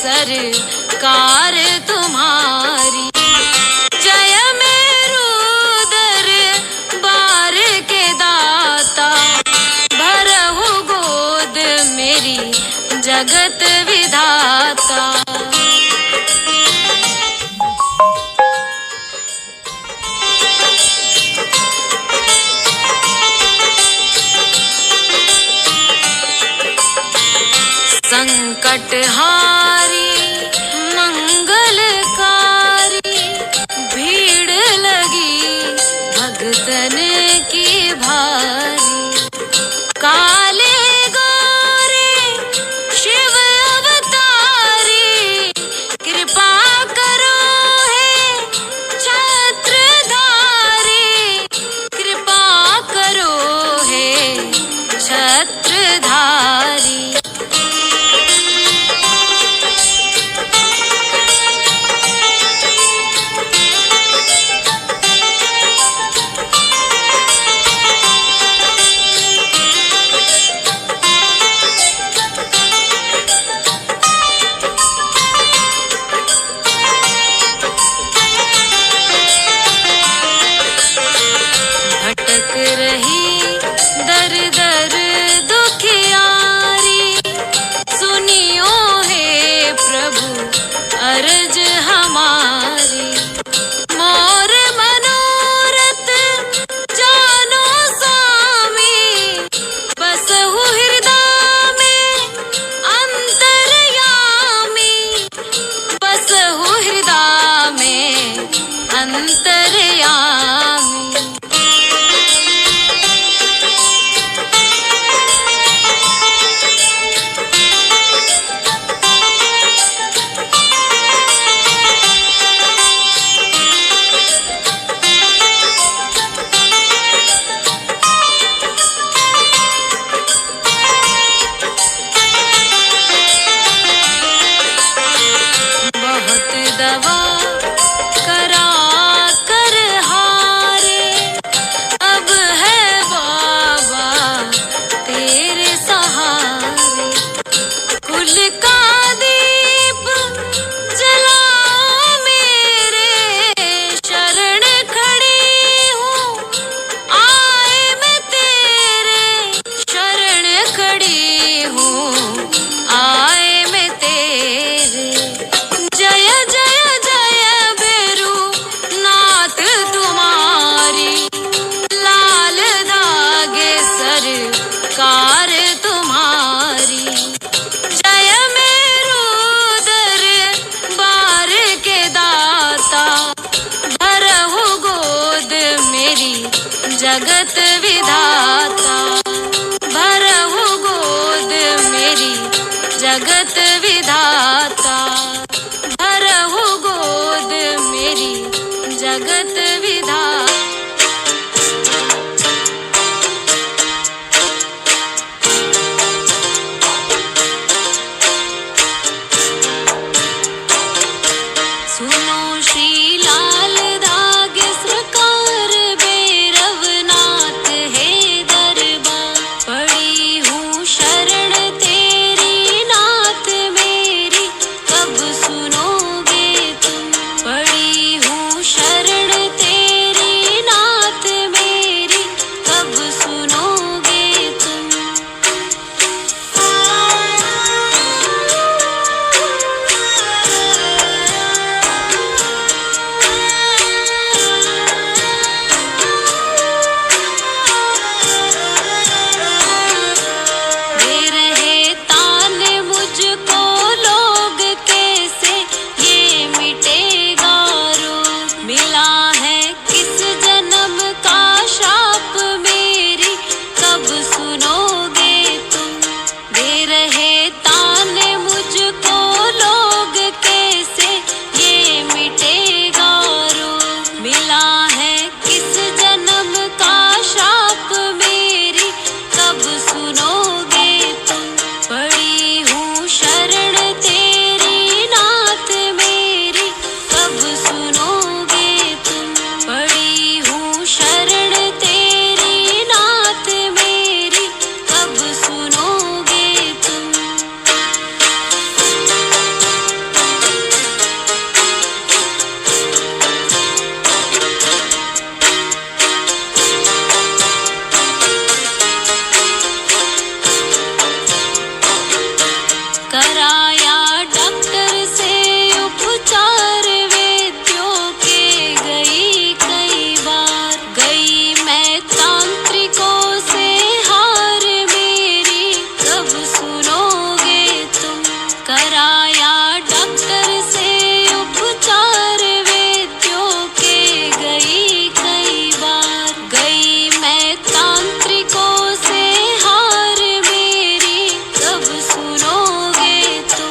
सरकार तुम्हारी। जय मेरू दरबार के दाता, भरहु गोद मेरी जगत विधाता। संकटहारी मंगलकारी, भीड़ लगी भगतन की भारी। काले गोरे शिव अवतारी, कृपा करो हे छत्रधारी, कृपा करो हे छत्रधारी। भटक रही दर दर दुखियारी, सुनियो हे प्रभु अर्ज हमारी। मोर मनोरथ जानो स्वामी, बसहु हृदय में अंतर्यामी, बसहु हृदय में अंतर्यामी। बहुत दवा करा कर हारे, अब है बाबा तेरे सहारे। कुल का दीप जलाओ मेरे, शरण खड़ी हूँ आए मैं तेरे, शरण खड़ी हूँ आए मैं तेरे। जय जय जय भैरू नाथ तुम्हारी, लाल धागे सरकार तुम्हारी। जय मेरू दरबार के दाता, भरहु गोद मेरी जगत विधाता, भरहु गोद मेरी जगत विधाता, भरहु गोद मेरी जगत विधाता। सुनो श्री लाल धागे सरकार, भैरवनाथ है दरबार। पड़ी हूँ शरण तेरी नाथ मेरी, कब सुनोगे तुम। पड़ी हूँ शरण तेरी कराया डॉक्टर से उपचार वेद्यों के गई कई बार, गई मैं तांत्रिकों से हार मेरी कब सुनोगे तुम। कराया डॉक्टर से उपचार वेद्यों के गई कई बार, गई मैं तांत्रिकों से हार मेरी कब सुनोगे तुम।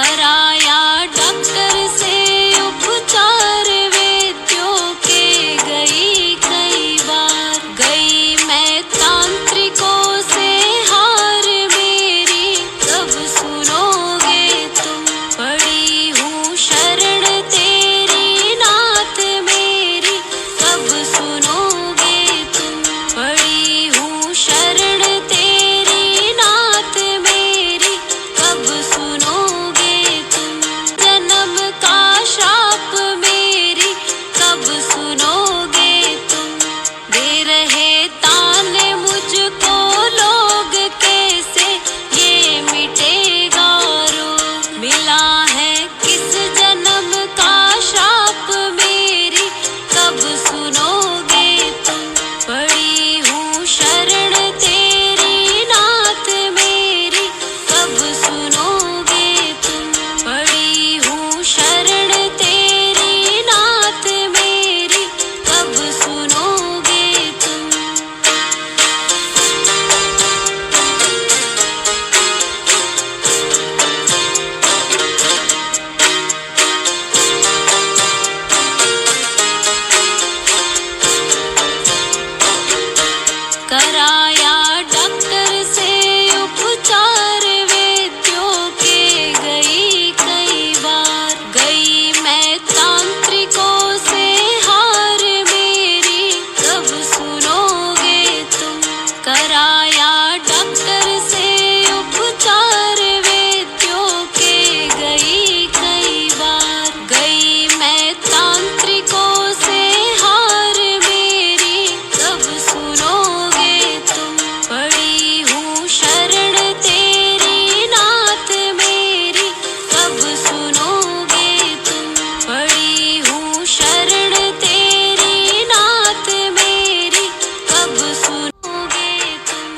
कराया डॉक्टर से उपचार वेद्यों के गई कई बार, गई मैं तांत्रिकों से हार मेरी कब सुनोगे तुम, पड़ी हूँ शरण तेरी नाथ मेरी कब सुनोगे तुम, पड़ी हूँ शरण तेरी नाथ मेरी कब सुनोगे तुम, जन्म का श्राप मेरी कब सुनोगे तुम, दे रहे ताने मुझको लोग कैसे ये मिटेगा रोग, मिला है किस जन्म का श्राप मेरी कब सुनोगे तुम, पड़ी हूँ शरण तेरी नाथ मेरी कब सुनोगे तुम, पड़ी हूँ शरण तेरी नाथ मेरी कब सुनोगे तुम। कराया डॉक्टर से उपचार वेद्यों के गई कई बार, गई मैं तांत्रिकों से हार मेरी कब सुनोगे तुम, कराया डॉक्टर से उपचार वेद्यों के गई कई बार, गई मैं तांत्रिकों से हार मेरी कब सुनोगे तुम, पड़ी हूँ शरण तेरी नाथ मेरी कब सुनोगे तुम, पड़ी हूँ शरण तेरी नाथ मेरी कब सुनोगे तुम।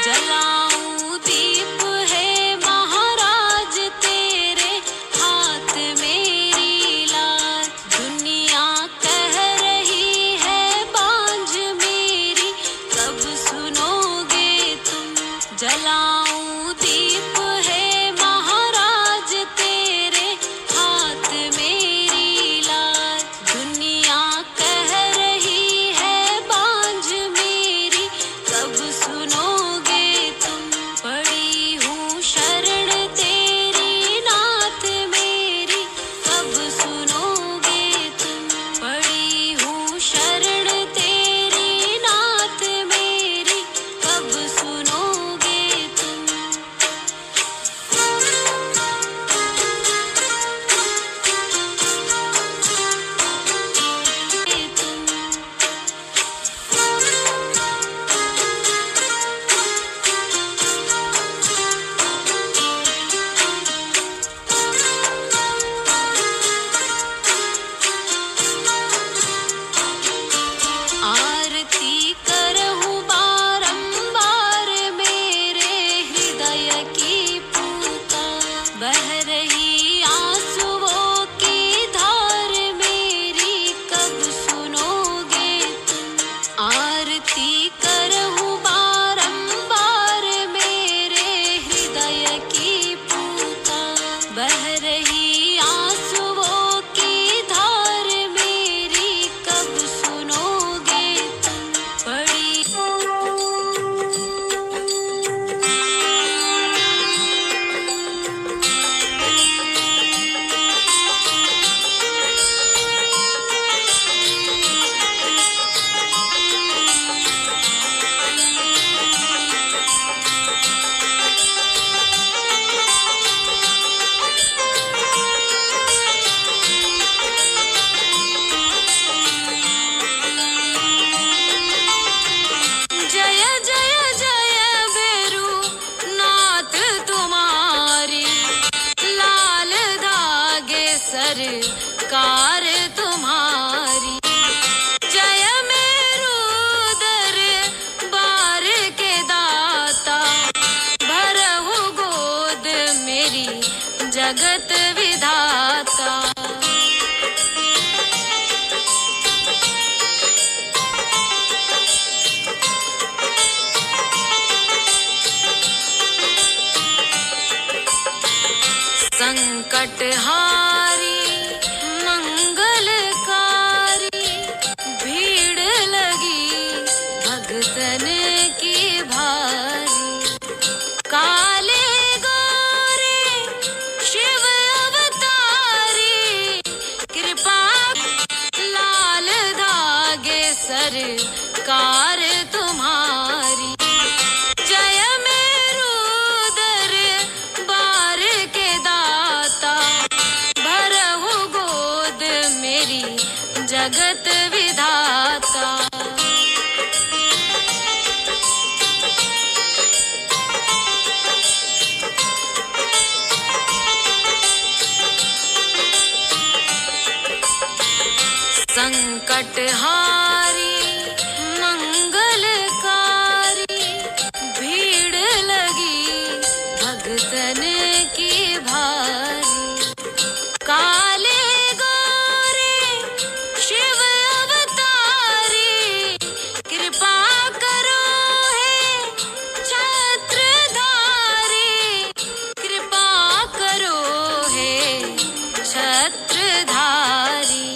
जलाऊं दीप है महाराज तेरे हाथ मेरी लाज, दुनिया कह रही है बांझ मेरी कब सुनोगे तुम, जलाऊं दीप है महाराज तेरे हाथ मेरी लाज, दुनिया कह रही है बांझ मेरी कब सुनोगे तुम, पड़ी हूँ शरण तेरी नाथ मेरी कब सुनोगे तुम, पड़ी हूँ शरण तेरी नाथ मेरी कब सुनोगे तुम। आरती करहूँ बारंबार मेरे हृदय की पुकार, बह रही आंसुओं की धार मेरी कब सुनोगे तुम, आरती करहूँ बारंबार मेरे हृदय की पुकार, बह रही आंसुओं की धार मेरी कब सुनोगे तुम, पड़ी सरकार तुम्हारी। जय मेरू दरबार के दाता, भरहु गोद मेरी जय जगत विधाता। संकटहारी मंगलकारी, भीड़ लगी भगतन की भारी। काले गोरे शिव अवतारी, कृपा लाल धागे सरकार तुम्हारी। जय मेरू दरबार के दाता, भरहु गोद मेरी जगत विधाता। संकटहारी मंगलकारी, भीड़ लगी भगतन की भारी। काले गोरे शिव अवतारी, कृपा करो हे छत्रधारी। कृपा करो हे छत्रधारी।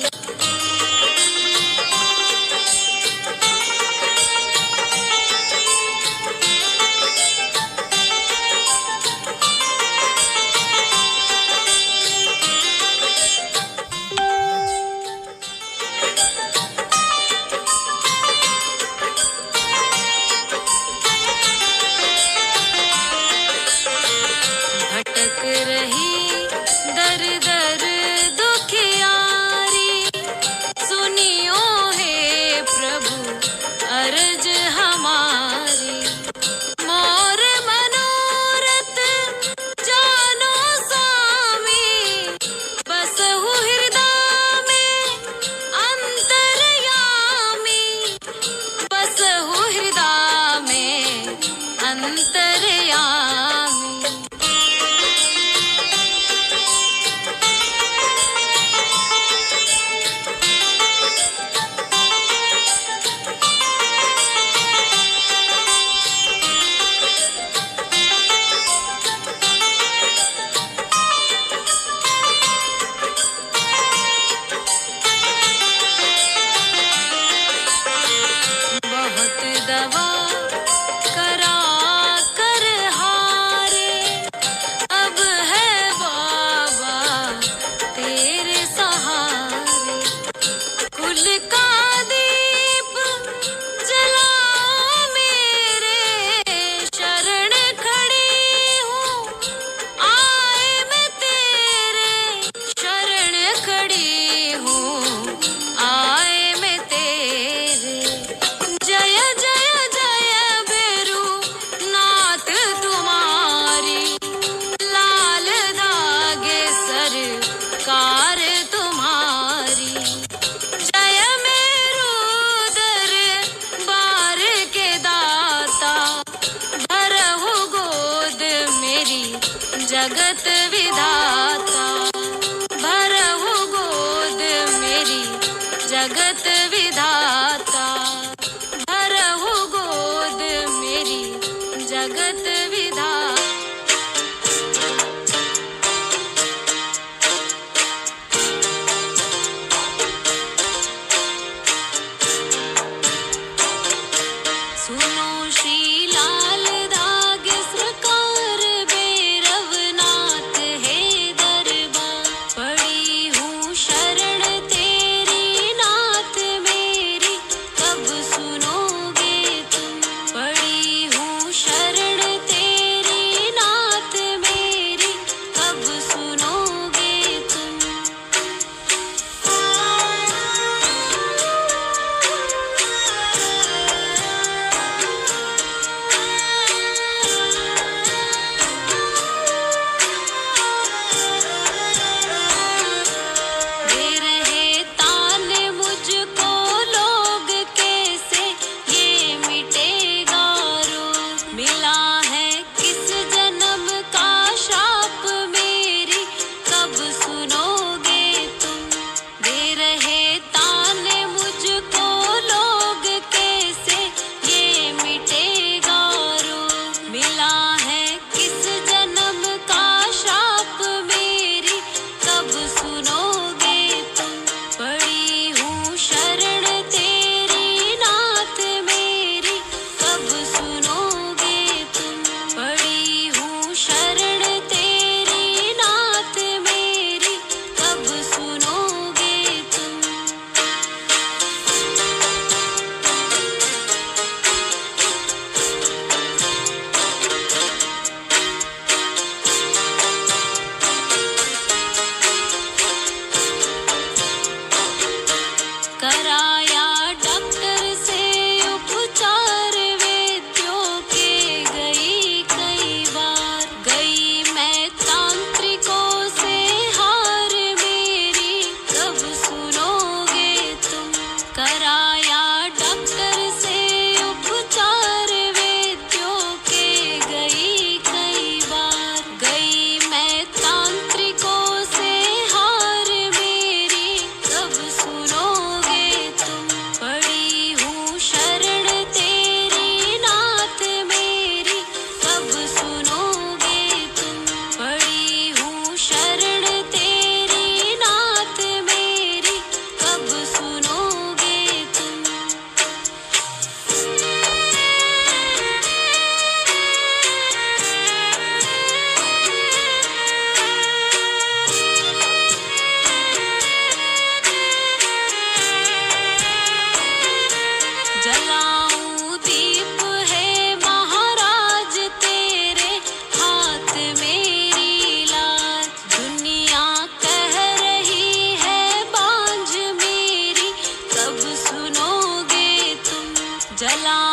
जला